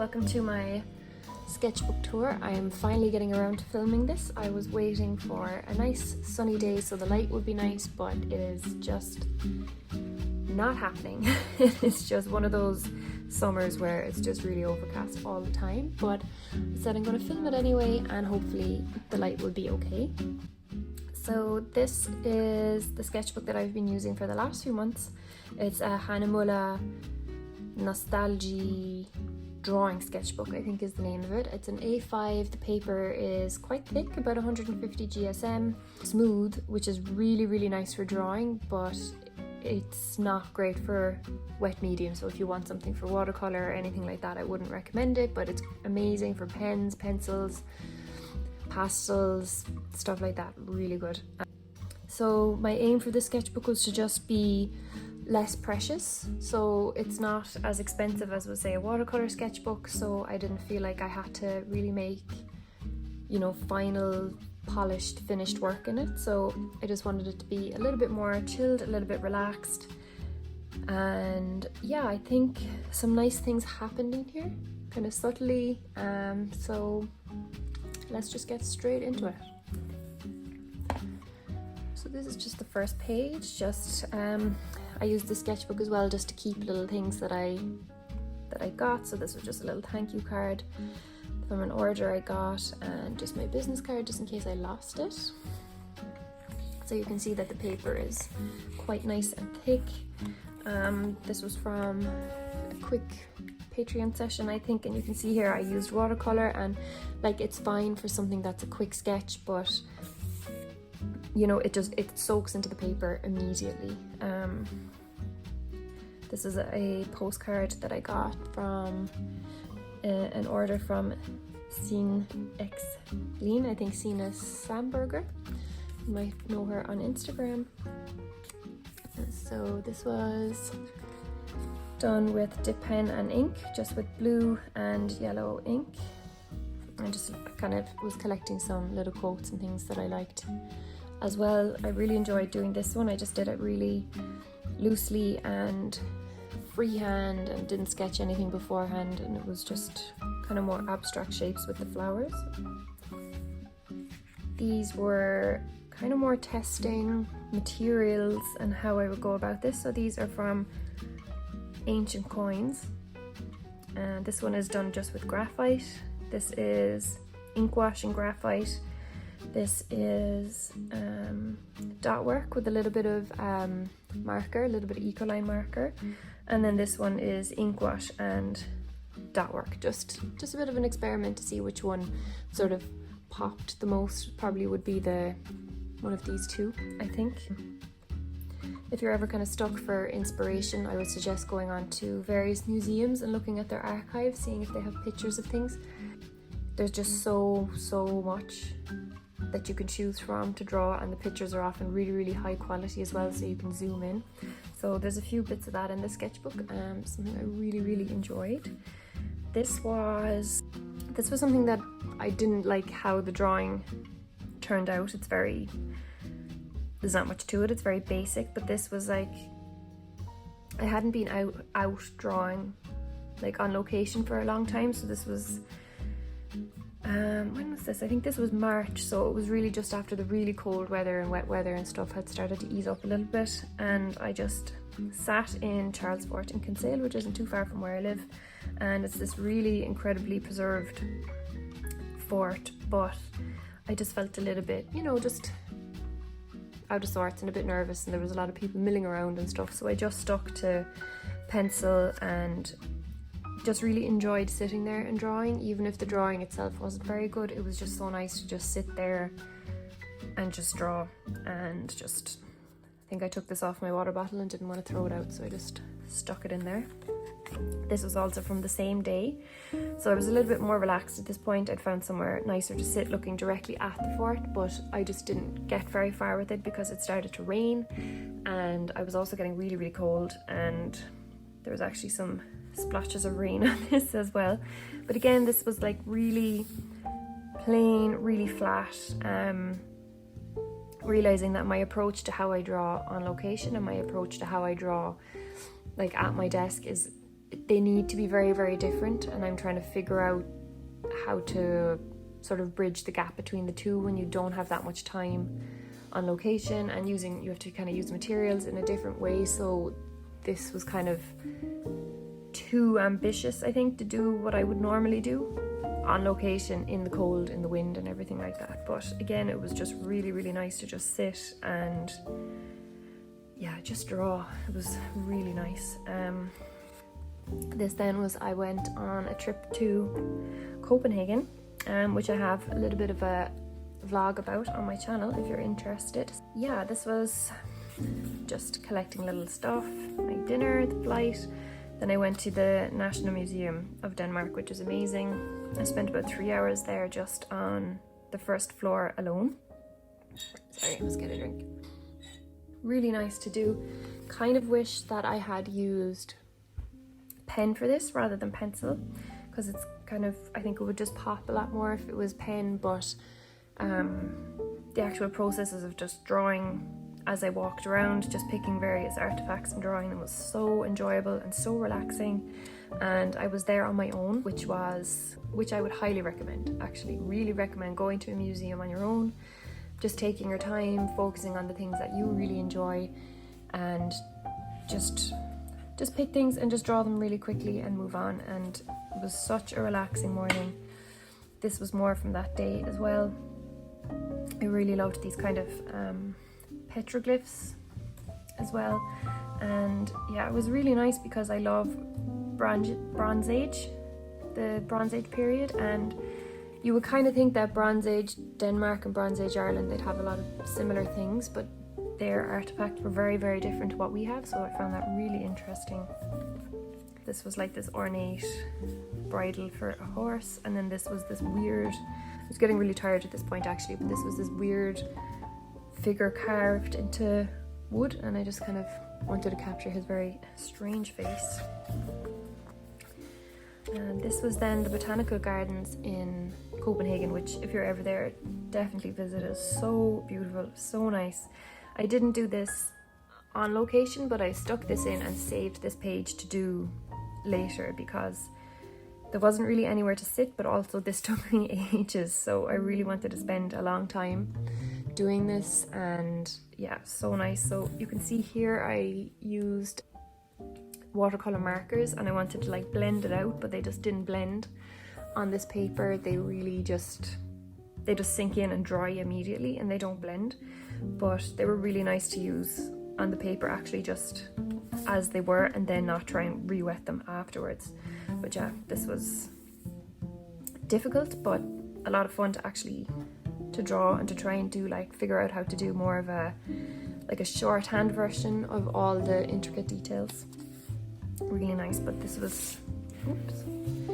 welcome to my sketchbook tour. I am finally getting around to filming this. I was waiting for a nice sunny day so the light would be nice, but it is just not happening. It's just one of those summers where it's just really overcast all the time, but I said I'm going to film it anyway and hopefully the light will be okay. So this is the sketchbook that I've been using for the last few months. It's a Hahnemuhle Nostalgie drawing sketchbook, I think is the name of it. It's an A5, the paper is quite thick, about 150 GSM, smooth, which is really nice for drawing, but it's not great for wet medium. So if you want something for watercolor or anything like that, I wouldn't recommend it, but it's amazing for pens, pencils, pastels, stuff like that, really good. So my aim for this sketchbook was to just be less precious, so it's not as expensive as, would say, a watercolor sketchbook, so I didn't feel like I had to really make, you know, final polished finished work in it. So I just wanted it to be a little bit more chilled, a little bit relaxed, and yeah, I think some nice things happened in here, kind of subtly, so let's just get straight into it. So this is just the first page. Just I used the sketchbook as well just to keep little things that I got. So this was just a little thank you card from an order I got, and just my business card just in case I lost it. So you can see that the paper is quite nice and thick. This was from a quick Patreon session, I think, and you can see here I used watercolor, and like it's fine for something that's a quick sketch, but you know, it soaks into the paper immediately. This is a postcard that I got from an order from Sine X Lean, I think Sina Samberger. You might know her on Instagram. So this was done with dip pen and ink, just with blue and yellow ink. I just kind of was collecting some little quotes and things that I liked as well. I really enjoyed doing this one. I just did it really loosely and freehand and didn't sketch anything beforehand, and it was just kind of more abstract shapes with the flowers. These were kind of more testing materials and how I would go about this. So these are from ancient coins, and this one is done just with graphite. This is ink wash and graphite. This is dot work with a little bit of marker, a little bit of Ecoline marker, and then this one is ink wash and dot work. Just a bit of an experiment to see which one sort of popped the most. Probably would be one of these two, I think. If you're ever kind of stuck for inspiration, I would suggest going on to various museums and looking at their archives, seeing if they have pictures of things. There's just so much that you can choose from to draw, and the pictures are often really high quality as well, so you can zoom in. So there's a few bits of that in the sketchbook, something I really enjoyed. This was something that I didn't like how the drawing turned out. There's not much to it, it's very basic, but this was like, I hadn't been out drawing like on location for a long time, so this was when was this? I think this was March, so it was really just after the really cold weather and wet weather and stuff had started to ease up a little bit, and I just sat in Charlesfort in Kinsale, which isn't too far from where I live, and it's this really incredibly preserved fort, but I just felt a little bit, you know, just out of sorts and a bit nervous, and there was a lot of people milling around and stuff, so I just stuck to pencil and just really enjoyed sitting there and drawing. Even if the drawing itself wasn't very good, it was just so nice to just sit there and just draw. And just, I think I took this off my water bottle and didn't want to throw it out, so I just stuck it in there. This was also from the same day, so I was a little bit more relaxed at this point. I'd found somewhere nicer to sit looking directly at the fort, but I just didn't get very far with it because it started to rain, and I was also getting really cold, and there was actually some splotches of rain on this as well. But again, this was like really plain, really flat, realizing that my approach to how I draw on location and my approach to how I draw like at my desk is they need to be very, very different, and I'm trying to figure out how to sort of bridge the gap between the two when you don't have that much time on location, and you have to kind of use materials in a different way. So this was kind of too ambitious, I think, to do what I would normally do on location in the cold, in the wind and everything like that. But again, it was just really, really nice to just sit and yeah, just draw. It was really nice. This then was, I went on a trip to Copenhagen, which I have a little bit of a vlog about on my channel if you're interested. Yeah, this was just collecting little stuff, my dinner, the flight. Then I went to the National Museum of Denmark, which is amazing. I spent about 3 hours there just on the first floor alone. Sorry, I must get a drink. Really nice to do. Kind of wish that I had used pen for this rather than pencil, because it's kind of, I think it would just pop a lot more if it was pen, but the actual processes of just drawing as I walked around, just picking various artifacts and drawing them, was so enjoyable and so relaxing. And I was there on my own, which I would highly recommend, actually really recommend going to a museum on your own, just taking your time, focusing on the things that you really enjoy, and just pick things and just draw them really quickly and move on. And it was such a relaxing morning. This was more from that day as well. I really loved these kind of petroglyphs as well, and yeah, it was really nice because I love Bronze Age, the Bronze Age period, and you would kind of think that Bronze Age Denmark and Bronze Age Ireland, they'd have a lot of similar things, but their artifacts were very, very different to what we have, so I found that really interesting. This was like this ornate bridle for a horse, and then this was this weird, I was getting really tired at this point actually, but this was this weird figure carved into wood, and I just kind of wanted to capture his very strange face. And this was then the botanical gardens in Copenhagen, which if you're ever there, definitely visit. It's so beautiful, so nice. I didn't do this on location, but I stuck this in and saved this page to do later because there wasn't really anywhere to sit, but also this took me ages, so I really wanted to spend a long time doing this. And yeah, so nice. So you can see here I used watercolor markers and I wanted to like blend it out, but they just didn't blend on this paper. They just sink in and dry immediately and they don't blend, but they were really nice to use on the paper actually just as they were, and then not try and re-wet them afterwards. But yeah, this was difficult but a lot of fun to actually to draw and to try and do, like, figure out how to do more of a shorthand version of all the intricate details. Really nice. But this was, oops,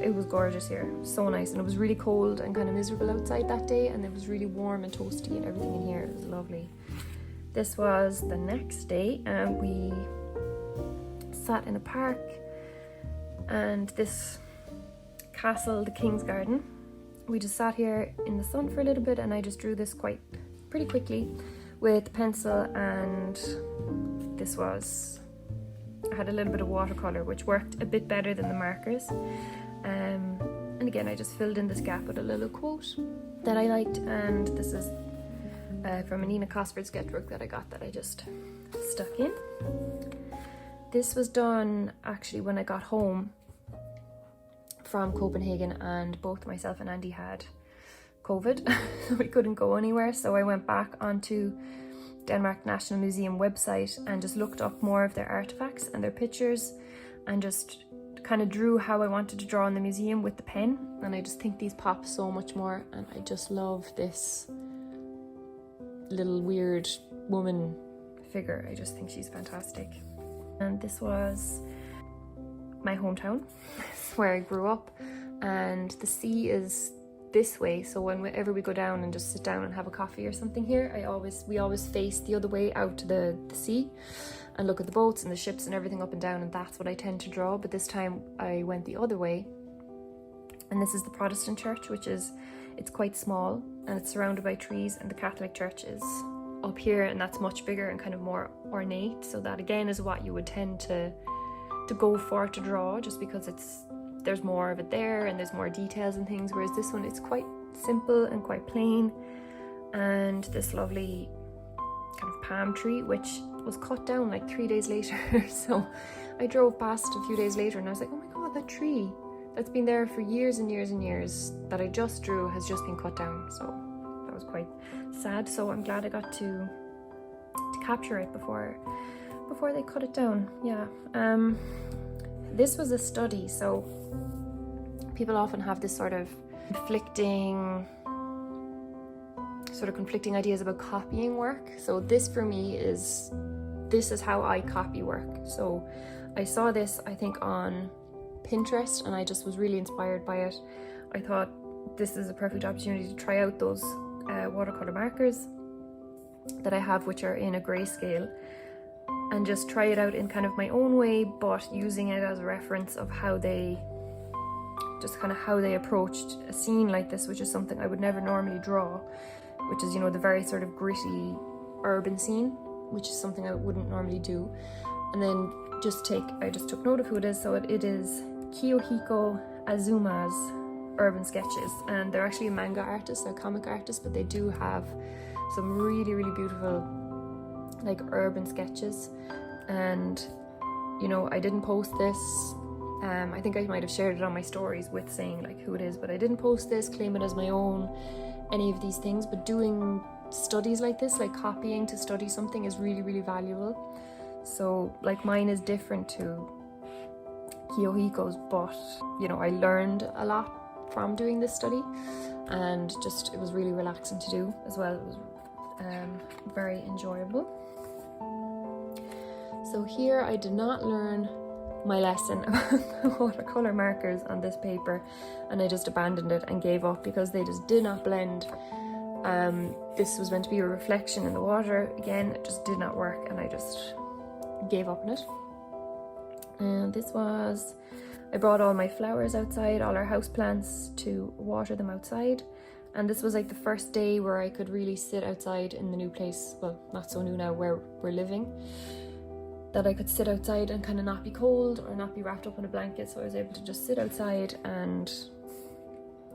it was gorgeous here, so nice. And it was really cold and kind of miserable outside that day, and it was really warm and toasty and everything in here. It was lovely. This was the next day and we sat in a park, and this castle, the King's Garden, we just sat here in the sun for a little bit, and I just drew this pretty quickly with pencil, and this was, I had a little bit of watercolor which worked a bit better than the markers, and again I just filled in this gap with a little quote that I liked, and this is from a Nina Cosford sketchbook that I got that I just stuck in. This was done actually when I got home from Copenhagen, and both myself and Andy had COVID. We couldn't go anywhere, so I went back onto Denmark National Museum website and just looked up more of their artifacts and their pictures, and just kind of drew how I wanted to draw in the museum with the pen. And I just think these pop so much more, and I just love this little weird woman figure. I just think she's fantastic. And this was my hometown, where I grew up, and the sea is this way, so whenever we go down and just sit down and have a coffee or something here, we always face the other way out to the sea and look at the boats and the ships and everything up and down, and that's what I tend to draw. But this time I went the other way, and this is the Protestant church, which is, it's quite small and it's surrounded by trees, and the Catholic church is up here, and that's much bigger and kind of more ornate. So that again is what you would tend to to go for to draw, just because there's more of it there and there's more details and things, whereas this one, it's quite simple and quite plain. And this lovely kind of palm tree, which was cut down like 3 days later. So I drove past a few days later and I was like, oh my god, that tree that's been there for years and years and years that I just drew has just been cut down. So that was quite sad. So I'm glad I got to capture it before they cut it down. Yeah. This was a study, so people often have this sort of conflicting ideas about copying work. So this for me is how I copy work. So I saw this, I think, on Pinterest, and I just was really inspired by it. I thought this is a perfect opportunity to try out those watercolor markers that I have, which are in a grayscale, and just try it out in kind of my own way, but using it as a reference of how they approached a scene like this, which is something I would never normally draw, which is, you know, the very sort of gritty urban scene, which is something I wouldn't normally do. And then I just took note of who it is. So it is Kiyohiko Azuma's urban sketches, and they're actually a manga artist, they're comic artists, but they do have some really, really beautiful like urban sketches. And, you know, I didn't post this. I think I might have shared it on my stories with saying like who it is, but I didn't post this, claim it as my own, any of these things. But doing studies like this, like copying to study something, is really, really valuable. So like mine is different to Kiyohiko's, but you know, I learned a lot from doing this study, and just it was really relaxing to do as well. It was very enjoyable. So here I did not learn my lesson about watercolor markers on this paper, and I just abandoned it and gave up because they just did not blend. This was meant to be a reflection in the water. Again, it just did not work, and I just gave up on it. And this was, I brought all my flowers outside, all our house plants, to water them outside. And this was like the first day where I could really sit outside in the new place, well, not so new now, where we're living, that I could sit outside and kind of not be cold or not be wrapped up in a blanket. So I was able to just sit outside and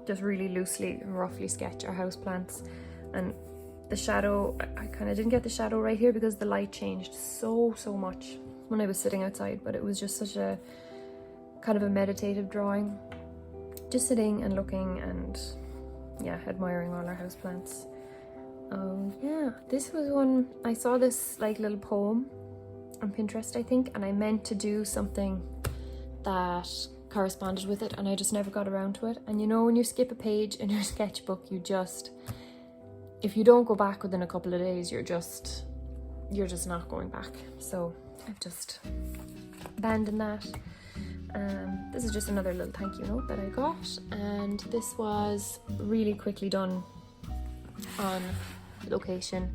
just really loosely and roughly sketch our house plants. And the shadow, I kind of didn't get the shadow right here because the light changed so much when I was sitting outside, but it was just such a kind of a meditative drawing, just sitting and looking and yeah, admiring all our house plants. Yeah, this was one, I saw this like little poem on Pinterest, I think, and I meant to do something that corresponded with it, and I just never got around to it. And you know, when you skip a page in your sketchbook, you just, if you don't go back within a couple of days, you're just not going back. So I've just abandoned that. This is just another little thank you note that I got, and this was really quickly done on location.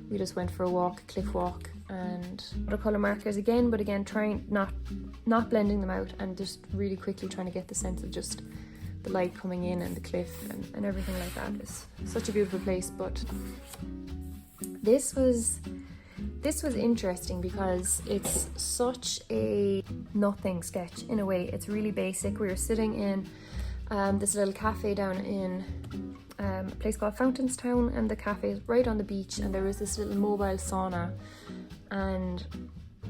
We just went for a walk, a cliff walk, and watercolor markers again, but again trying not blending them out, and just really quickly trying to get the sense of just the light coming in and the cliff and everything like that. It's such a beautiful place. But this was interesting because it's such a nothing sketch in a way. It's really basic. We were sitting in this little cafe down in a place called Fountainstown, and the cafe is right on the beach, and there was this little mobile sauna, and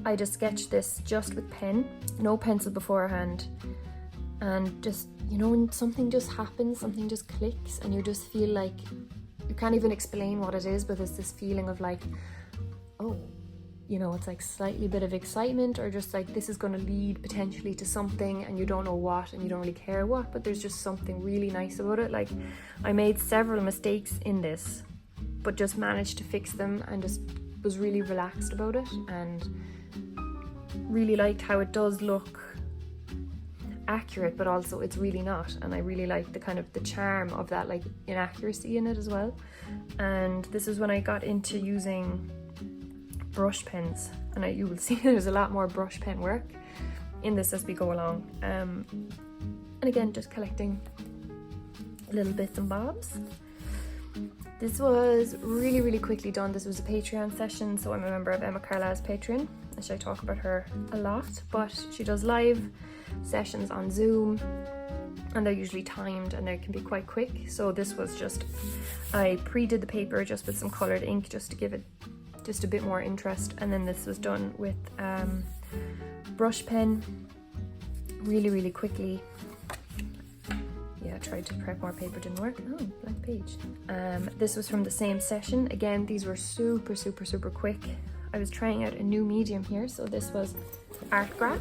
I just sketched this just with pen, no pencil beforehand, and just, you know, when something just happens, something just clicks, and you just feel like you can't even explain what it is, but it's this feeling of like, oh, you know, it's like slightly bit of excitement, or just like this is going to lead potentially to something and you don't know what and you don't really care what, but there's just something really nice about it. Like, I made several mistakes in this, but just managed to fix them and just was really relaxed about it, and really liked how it does look accurate, but also it's really not. And I really like the kind of the charm of that like inaccuracy in it as well. And this is when I got into using brush pens, and you will see there's a lot more brush pen work in this as we go along, and again just collecting little bits and bobs. This was really, really quickly done. This was a Patreon session, so I'm a member of Emma Carlisle's Patreon. I talk about her a lot, but she does live sessions on Zoom, and they're usually timed and they can be quite quick. So this was just, I pre-did the paper just with some coloured ink just to give it just a bit more interest, and then this was done with brush pen really, really quickly. Yeah, I tried to prep more paper, didn't work. Oh, blank page. This was from the same session. Again, these were super, super, super quick. I was trying out a new medium here, so this was art graph.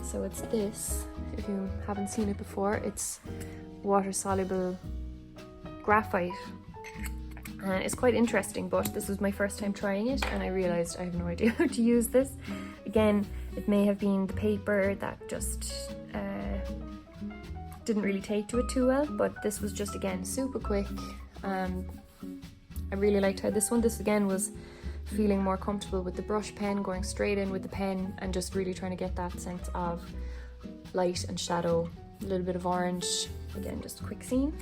So it's this, if you haven't seen it before, it's water-soluble graphite. And it's quite interesting, but this was my first time trying it, and I realised I have no idea how to use this. Again, it may have been the paper that just didn't really take to it too well, but this was just, again, super quick. I really liked how this again was feeling more comfortable with the brush pen, going straight in with the pen and just really trying to get that sense of light and shadow, a little bit of orange, again, just a quick scene.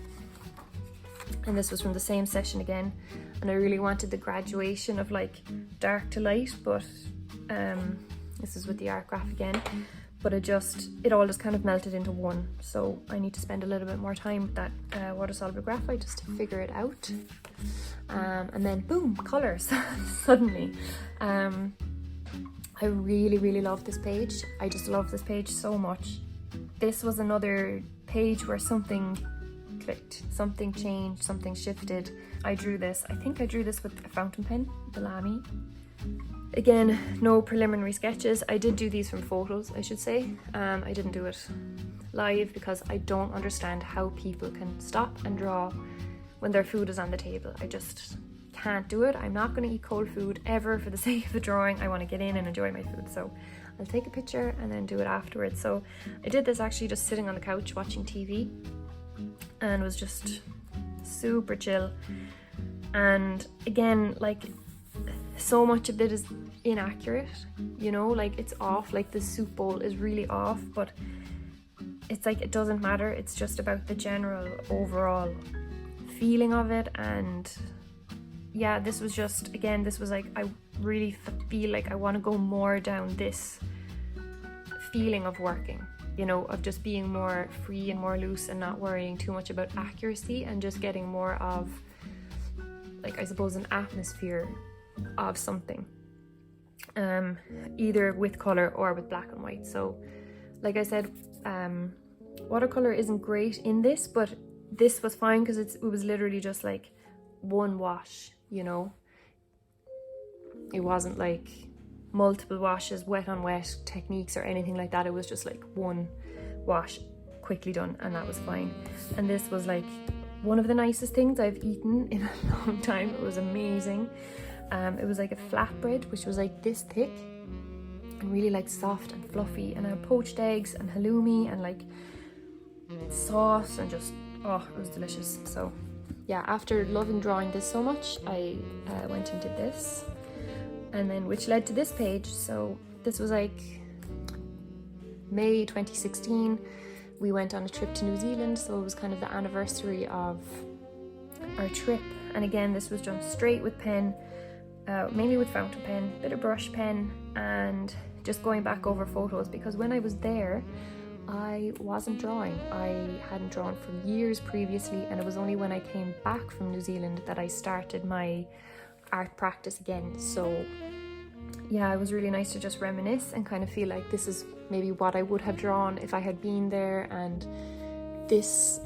And this was from the same session again, and I really wanted the graduation of like dark to light, but this is with the art graph again, but it all just kind of melted into one, so I need to spend a little bit more time with that water-soluble graphite just to figure it out. And then boom, colours suddenly. I really, really love this page. I just love this page so much. This was another page where something clicked, something changed, something shifted. I drew this. I think I drew this with a fountain pen, the Lamy. Again, no preliminary sketches. I did do these from photos, I should say. I didn't do it live because I don't understand how people can stop and draw when their food is on the table. I just can't do it. I'm not going to eat cold food ever for the sake of a drawing. I want to get in and enjoy my food, so I'll take a picture and then do it afterwards. So I did this actually just sitting on the couch watching TV, and was just super chill. And again, like, so much of it is inaccurate, you know, like it's off, like the soup bowl is really off, but it's like it doesn't matter. It's just about the general overall feeling of it. And yeah, this was just, again, this was like, I really feel like I want to go more down this feeling of working, you know, of just being more free and more loose and not worrying too much about accuracy, and just getting more of, like, I suppose, an atmosphere of something, either with colour or with black and white. So like I said, watercolour isn't great in this, but this was fine because it was literally just like one wash, you know. It wasn't like multiple washes, wet on wet techniques or anything like that. It was just like one wash, quickly done, and that was fine. And this was like one of the nicest things I've eaten in a long time. It was amazing. It was like a flatbread, which was like this thick and really like soft and fluffy, and I had poached eggs and halloumi and like sauce, and just, oh, it was delicious. So yeah, after loving drawing this so much, I went and did this, and then which led to this page. So this was like May 2016. We went on a trip to New Zealand, so it was kind of the anniversary of our trip. And again, this was done straight with pen, mainly with fountain pen, bit of brush pen, and just going back over photos, because when I was there I wasn't drawing. I hadn't drawn for years previously, and it was only when I came back from New Zealand that I started my art practice again. So yeah, it was really nice to just reminisce and kind of feel like this is maybe what I would have drawn if I had been there. And this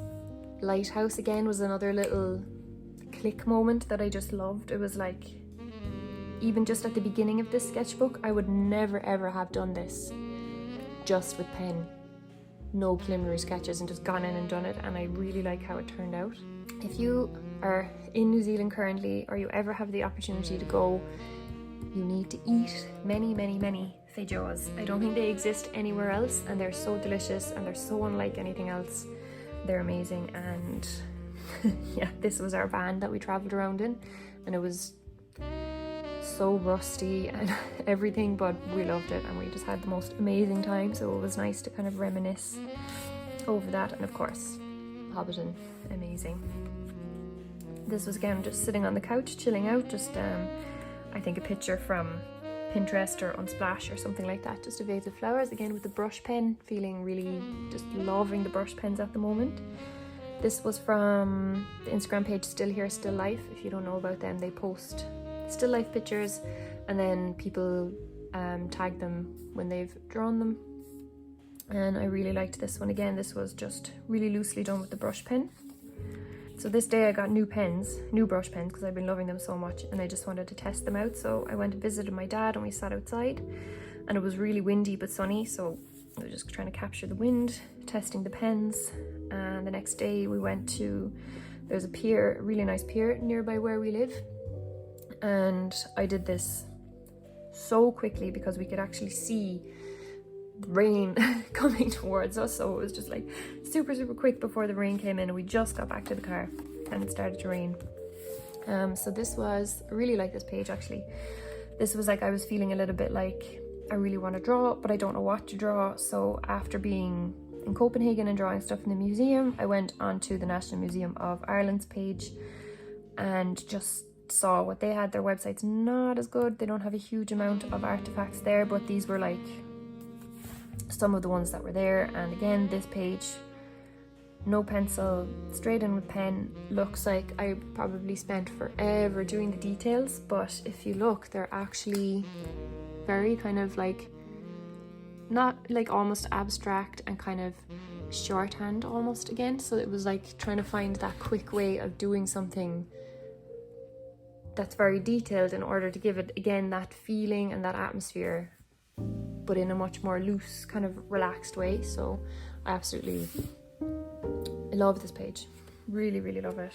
lighthouse again was another little click moment that I just loved. It was like, even just at the beginning of this sketchbook, I would never ever have done this just with pen, no preliminary sketches, and just gone in and done it. And I really like how it turned out. If you are in New Zealand currently, or you ever have the opportunity to go, you need to eat many, many, many feijoas. I don't think they exist anywhere else, and they're so delicious and they're so unlike anything else. They're amazing. And yeah, this was our van that we traveled around in, and it was so rusty and everything, but we loved it and we just had the most amazing time. So it was nice to kind of reminisce over that. And of course, Hobbiton, amazing. This was again just sitting on the couch, chilling out, just I think a picture from Pinterest or Unsplash or something like that, just a vase of flowers, again with the brush pen, feeling really just loving the brush pens at the moment. This was from the Instagram page Still Here, Still Life. If you don't know about them, they post still life pictures and then people tag them when they've drawn them. And I really liked this one. Again, this was just really loosely done with the brush pen. So this day I got new brush pens, because I've been loving them so much and I just wanted to test them out. So I went and visited my dad and we sat outside, and it was really windy but sunny, so I was just trying to capture the wind, testing the pens. And the next day we went to, there's a pier, a really nice pier nearby where we live, and I did this so quickly because we could actually see rain coming towards us, so it was just like super quick before the rain came in, and we just got back to the car and it started to rain. So this was, I really like this page actually. This was like, I was feeling a little bit like I really want to draw but I don't know what to draw. So after being in Copenhagen and drawing stuff in the museum, I went onto the National Museum of Ireland's page and just saw what they had. Their website's not as good, they don't have a huge amount of artifacts there, but these were like some of the ones that were there. And again, this page, no pencil, straight in with pen. Looks like I probably spent forever doing the details, but if you look, they're actually very kind of like, not like almost abstract and kind of shorthand almost again. So it was like trying to find that quick way of doing something that's very detailed in order to give it again that feeling and that atmosphere, but in a much more loose, kind of relaxed way. So I absolutely love this page. Really, really love it.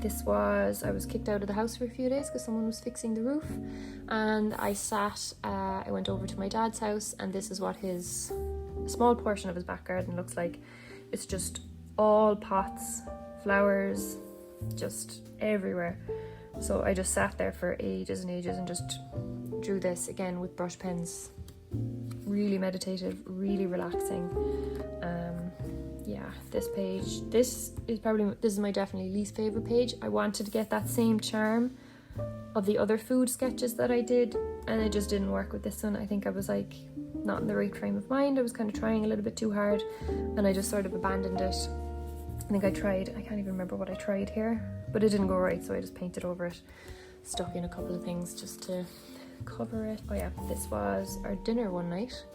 This was, I was kicked out of the house for a few days because someone was fixing the roof, and I went over to my dad's house, and this is what his small portion of his back garden looks like. It's just all pots, flowers, just everywhere. So I just sat there for ages and ages and just drew this again with brush pens. Really meditative, really relaxing. Yeah, this page, this is my definitely least favorite page. I wanted to get that same charm of the other food sketches that I did, and it just didn't work with this one. I think I was like not in the right frame of mind. I was kind of trying a little bit too hard and I just sort of abandoned it. I think I can't even remember what I tried here, but it didn't go right, so I just painted over it, stuck in a couple of things just to cover it. Oh yeah, this was our dinner one night.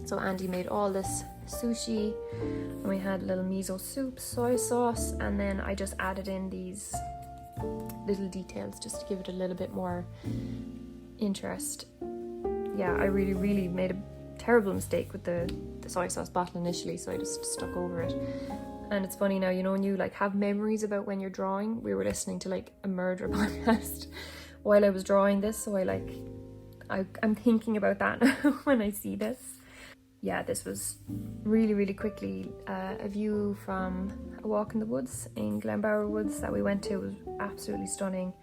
So Andy made all this sushi and we had a little miso soup, soy sauce, and then I just added in these little details just to give it a little bit more interest. Yeah, I really made a terrible mistake with the soy sauce bottle initially, so I just stuck over it. And it's funny now, you know, when you like have memories about when you're drawing. We were listening to like a murder podcast while I was drawing this, so I'm thinking about that now when I see this. Yeah, this was really quickly a view from a walk in the woods in Glenbower Woods that we went to. It was absolutely stunning,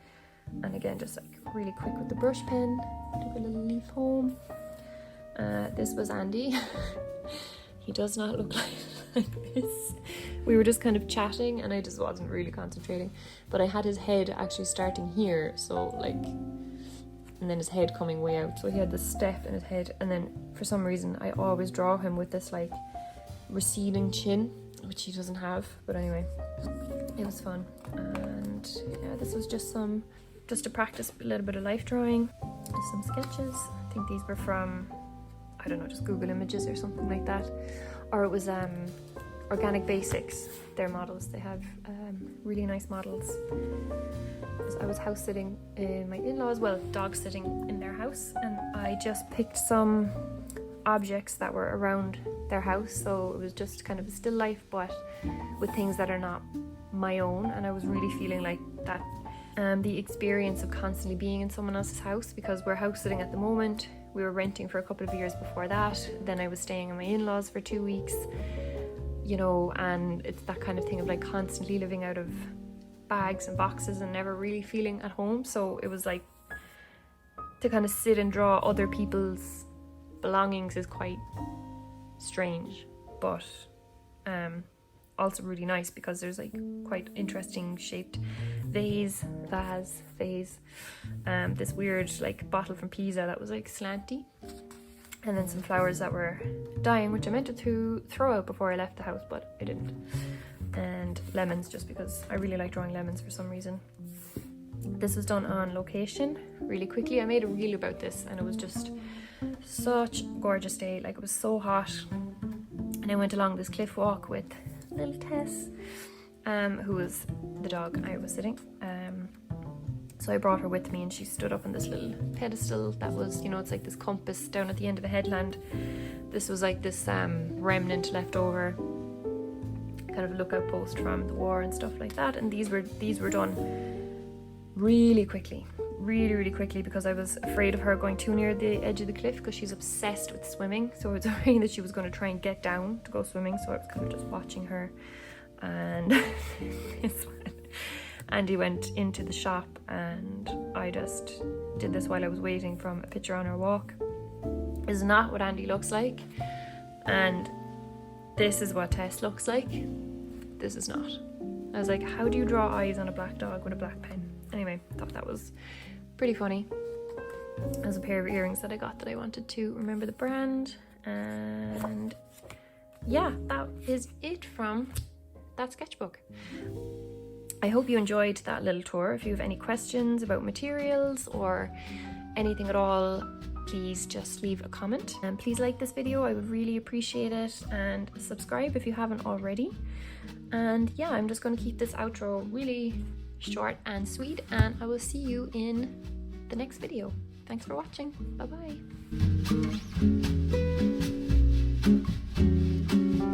and again just like really quick with the brush pen, took a little leaf home. This was Andy. He does not look like this. We were just kind of chatting and I just wasn't really concentrating, but I had his head actually starting here, so like, and then his head coming way out, so he had this step in his head, and then for some reason I always draw him with this like receding chin, which he doesn't have. But anyway, it was fun. And yeah, this was just to practice a little bit of life drawing, just some sketches. I think these were from, I don't know, just Google Images or something like that, or it was Organic Basics, their models. They have really nice models. I was house sitting in my in-laws, well, dog sitting in their house, and I just picked some objects that were around their house, so it was just kind of a still life but with things that are not my own, and I was really feeling like that the experience of constantly being in someone else's house, because we're house sitting at the moment. We were renting for a couple of years before that, then I was staying in my in-laws for 2 weeks, you know, and it's that kind of thing of like constantly living out of bags and boxes and never really feeling at home. So it was like to kind of sit and draw other people's belongings is quite strange, but also really nice because there's like quite interesting shaped vase, this weird like bottle from Pisa that was like slanty, and then some flowers that were dying, which I meant to throw out before I left the house, but I didn't. And lemons, just because I really like drawing lemons for some reason. This was done on location really quickly. I made a reel about this and it was just such a gorgeous day. Like, it was so hot, and I went along this cliff walk with little Tess, who was the dog I was sitting. So I brought her with me, and she stood up on this little pedestal that was, you know, it's like this compass down at the end of a headland. This was like this remnant left over, kind of lookout post from the war and stuff like that. And these were done really quickly, really quickly, because I was afraid of her going too near the edge of the cliff, because she's obsessed with swimming. So I was afraid that she was going to try and get down to go swimming, so I was kind of just watching her. And this one, Andy went into the shop, and I just did this while I was waiting from a picture on our walk. This is not what Andy looks like, and this is what Tess looks like. This is not. I was like, how do you draw eyes on a black dog with a black pen? Anyway, I thought that was pretty funny. There's a pair of earrings that I got that I wanted to remember the brand. And yeah, that is it from that sketchbook. I hope you enjoyed that little tour. If you have any questions about materials or anything at all, please just leave a comment. And please like this video, I would really appreciate it. And subscribe if you haven't already. And yeah, I'm just going to keep this outro really short and sweet, and I will see you in the next video. Thanks for watching. Bye bye.